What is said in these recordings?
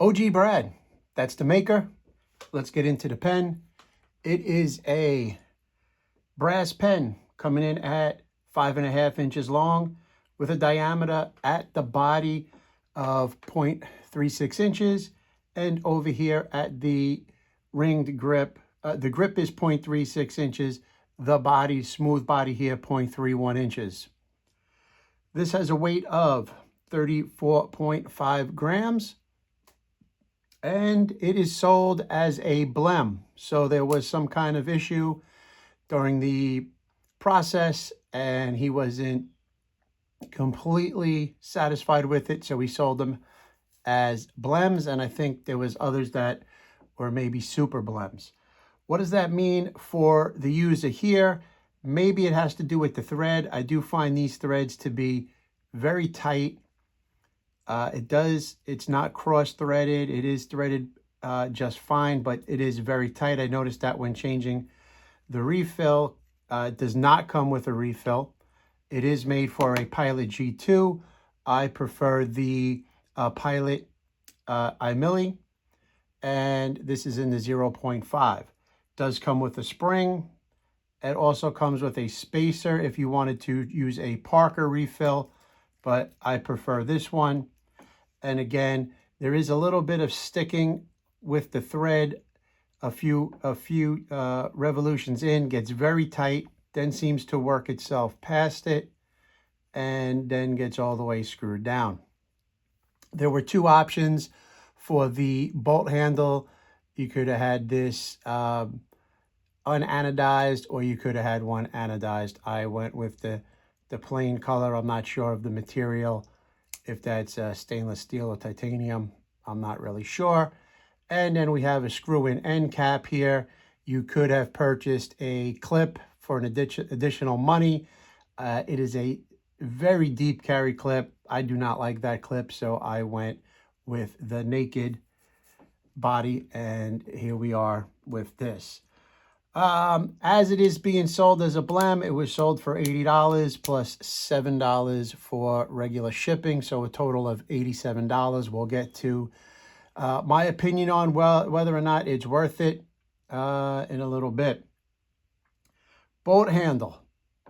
OG Brad, that's the maker. Let's get into the pen. It is a brass pen coming in at 5.5 inches long with a diameter at the body of 0.36 inches. And over here at the ringed grip, the grip is 0.36 inches. The body, smooth body here, 0.31 inches. This has a weight of 34.5 grams. And it is sold as a blem. So there was some kind of issue during the process and he wasn't completely satisfied with it. So he sold them as blems. And I think there was others that were maybe super blems. What does that mean for the user here? Maybe it has to do with the thread. I do find these threads to be very tight. It's not cross-threaded. It is threaded just fine, but it is very tight. I noticed that when changing the refill. It does not come with a refill. It is made for a Pilot G2. I prefer the Pilot iMilli, and this is in the 0.5. It does come with a spring. It also comes with a spacer if you wanted to use a Parker refill, but I prefer this one. And again, there is a little bit of sticking with the thread. A few revolutions in, gets very tight, then seems to work itself past it, and then gets all the way screwed down. There were two options for the bolt handle. You could have had this unanodized, or you could have had one anodized. I went with the plain color. I'm not sure of the material, if that's stainless steel or titanium. I'm not really sure. And then we have a screw-in end cap here. You could have purchased a clip for an additional money. It is a very deep carry clip. I do not like that clip, so I went with the naked body, and here we are with this. As it is being sold as a blem, it was sold for $80 plus $7 for regular shipping, so a total of $87. We'll get to my opinion on whether or not it's worth it in a little bit. Bolt handle.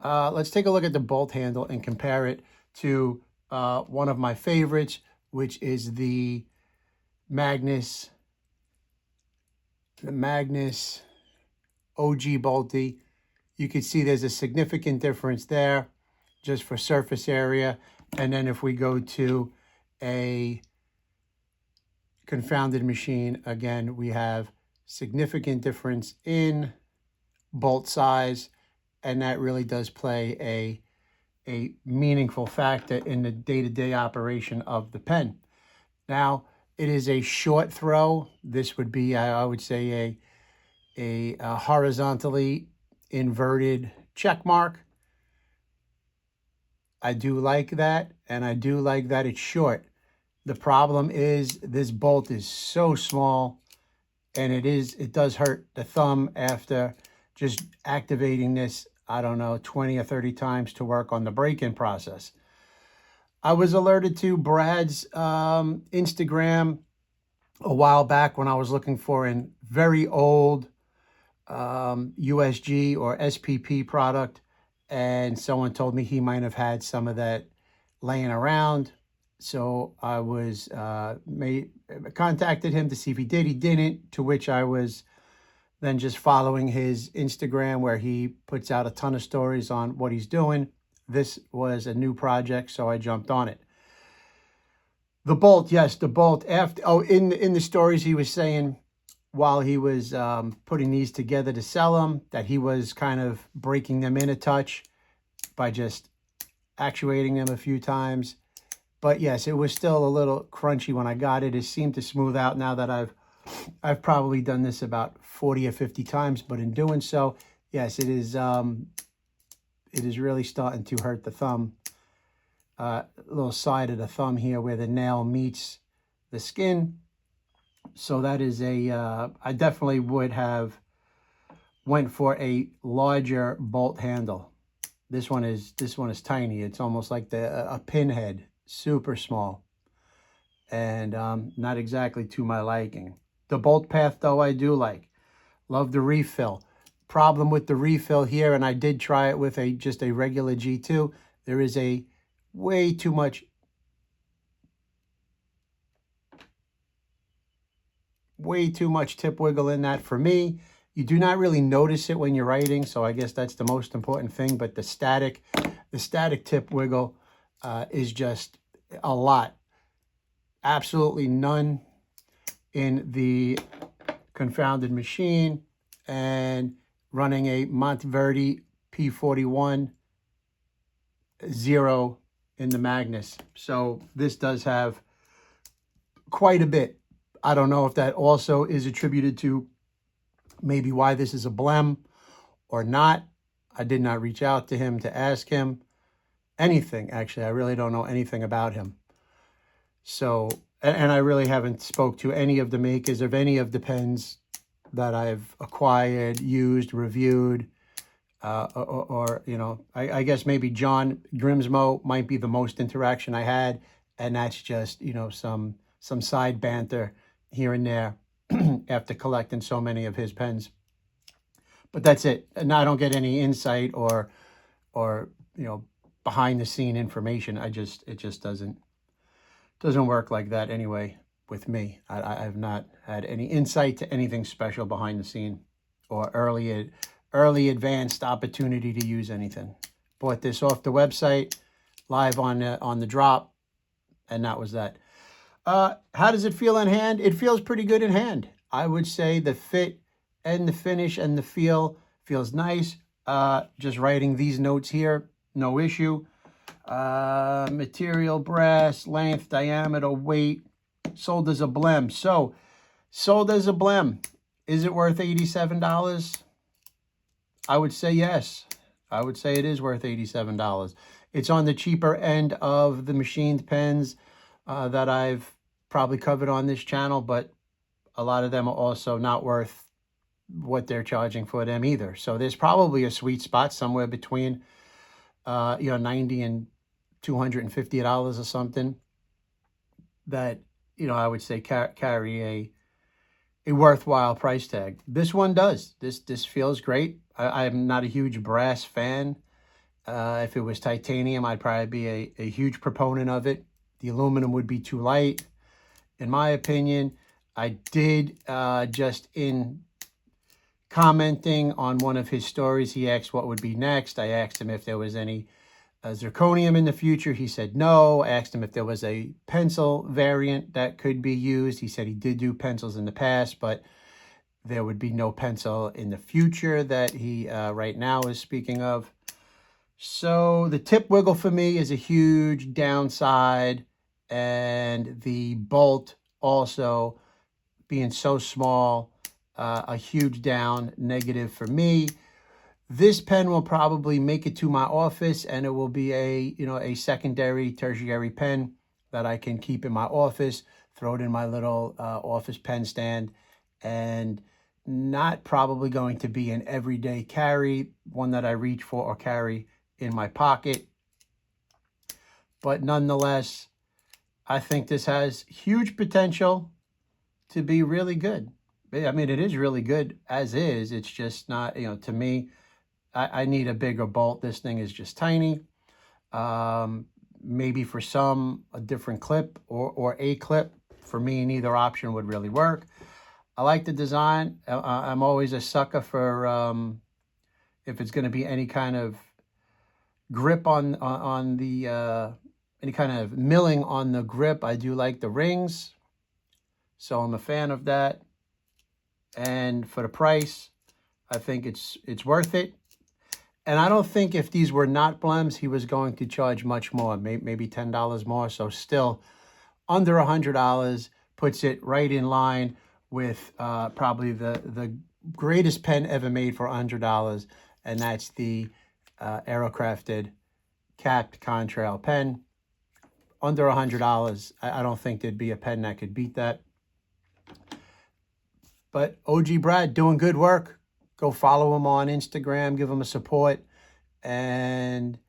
Let's take a look at the bolt handle and compare it to one of my favorites, which is the Magnus OG Bolty. You can see there's a significant difference there just for surface area. And then if we go to a confounded machine, again, we have significant difference in bolt size, and that really does play a meaningful factor in the day-to-day operation of the pen. Now, it is a short throw. This would be, I would say, a horizontally inverted check mark. I do like that, and I do like that it's short. The problem is this bolt is so small, and it does hurt the thumb after just activating this, I don't know, 20 or 30 times to work on the break-in process. I was alerted to Brad's Instagram a while back when I was looking for a very old USG or SPP product, and someone told me he might have had some of that laying around. So I was contacted him to see if he did. He didn't, to which I was then just following his Instagram, where he puts out a ton of stories on what he's doing. This was a new project, so I jumped on it. The bolt, yes, the bolt. In the stories, he was saying while he was putting these together to sell them, that he was kind of breaking them in a touch by just actuating them a few times. But yes, it was still a little crunchy when I got it. It seemed to smooth out now that I've probably done this about 40 or 50 times. But in doing so, yes, it is really starting to hurt the thumb. Little side of the thumb here where the nail meets the skin. So that is I definitely would have went for a larger bolt handle. This one is tiny. It's almost like a pinhead, super small. and not exactly to my liking. The bolt path, though, I do like. Love the refill. Problem with the refill here, and I did try it with just a regular G2, there is a way too much tip wiggle in that for me. You do not really notice it when you're writing, so I guess that's the most important thing. But the static tip wiggle is just a lot. Absolutely none in the confounded machine, and running a Monteverde P41, 0 in the Magnus. So this does have quite a bit. I don't know if that also is attributed to maybe why this is a blem or not. I did not reach out to him to ask him anything. Actually, I really don't know anything about him. So, and I really haven't spoke to any of the makers of any of the pens that I've acquired, used, reviewed, or you know, I guess maybe John Grimsmo might be the most interaction I had, and that's just, you know, some side banter here and there after collecting so many of his pens. But that's it. And I don't get any insight or you know, behind the scene information. It just doesn't work like that anyway with me. I have not had any insight to anything special behind the scene or early advanced opportunity to use anything. Bought this off the website, live on the drop, and that was that. How does it feel in hand? It feels pretty good in hand. I would say the fit and the finish and the feel feels nice. Just writing these notes here, no issue. Material, brass, length, diameter, weight, sold as a blem. So, sold as a blem. Is it worth $87? I would say yes. I would say it is worth $87. It's on the cheaper end of the machined pens that I've probably covered on this channel, but a lot of them are also not worth what they're charging for them either. So there's probably a sweet spot somewhere between you know, $90 and $250 or something that, you know, I would say carry a worthwhile price tag. This one does. This feels great. I'm not a huge brass fan. If it was titanium, I'd probably be a huge proponent of it. The aluminum would be too light, in my opinion. I did, just in commenting on one of his stories, he asked what would be next. I asked him if there was any zirconium in the future. He said no. I asked him if there was a pencil variant that could be used. He said he did do pencils in the past, but there would be no pencil in the future that he right now is speaking of. So the tip wiggle for me is a huge downside, and the bolt also being so small, a huge down negative for me. This pen will probably make it to my office, and it will be a secondary, tertiary pen that I can keep in my office, throw it in my little office pen stand, and not probably going to be an everyday carry, one that I reach for or carry in my pocket. But nonetheless, I think this has huge potential to be really good. I mean, it is really good as is. It's just not, you know, to me, I need a bigger bolt. This thing is just tiny. Maybe for some, a different clip or a clip. For me, neither option would really work. I like the design. I'm always a sucker for if it's going to be any kind of grip on the any kind of milling on the grip. I do like the rings, so I'm a fan of that. And for the price, I think it's worth it. And I don't think if these were not blems, he was going to charge much more, maybe $10 more. So still under $100, puts it right in line with probably the greatest pen ever made for $100, and that's the Aerocrafted capped contrail pen. Under $100, I don't think there'd be a pen that could beat that. But OG Brad doing good work. Go follow him on Instagram, give him a support. And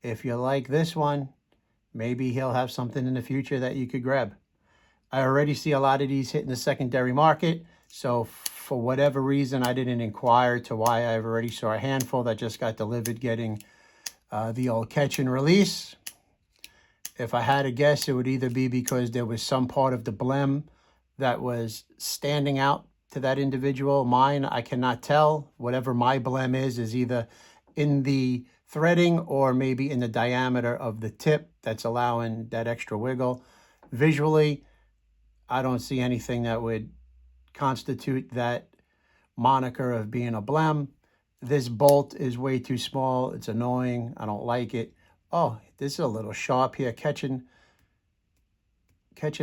if you like this one, maybe he'll have something in the future that you could grab. I already see a lot of these hitting the secondary market. So for whatever reason, I didn't inquire to why. I've already saw a handful that just got delivered getting the old catch and release. If I had to guess, it would either be because there was some part of the blem that was standing out to that individual. Mine, I cannot tell. Whatever my blem is either in the threading or maybe in the diameter of the tip that's allowing that extra wiggle. Visually, I don't see anything that would constitute that moniker of being a blem. This bolt is way too small. It's annoying. I don't like it. Oh, this is a little sharp here, catching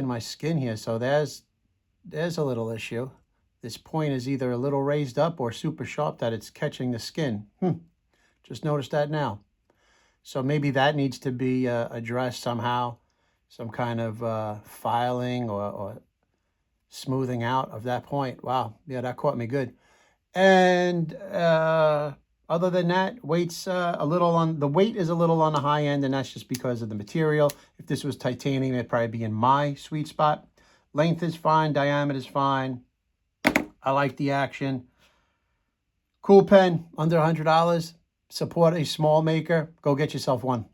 my skin here. So there's a little issue. This point is either a little raised up or super sharp that it's catching the skin. Just noticed that now. So maybe that needs to be addressed somehow. Some kind of filing or smoothing out of that point. Wow, yeah, that caught me good. And other than that, weight's the weight is a little on the high end, and that's just because of the material. If this was titanium, it'd probably be in my sweet spot. Length is fine, diameter is fine. I like the action. Cool pen, under $100. Support a small maker. Go get yourself one.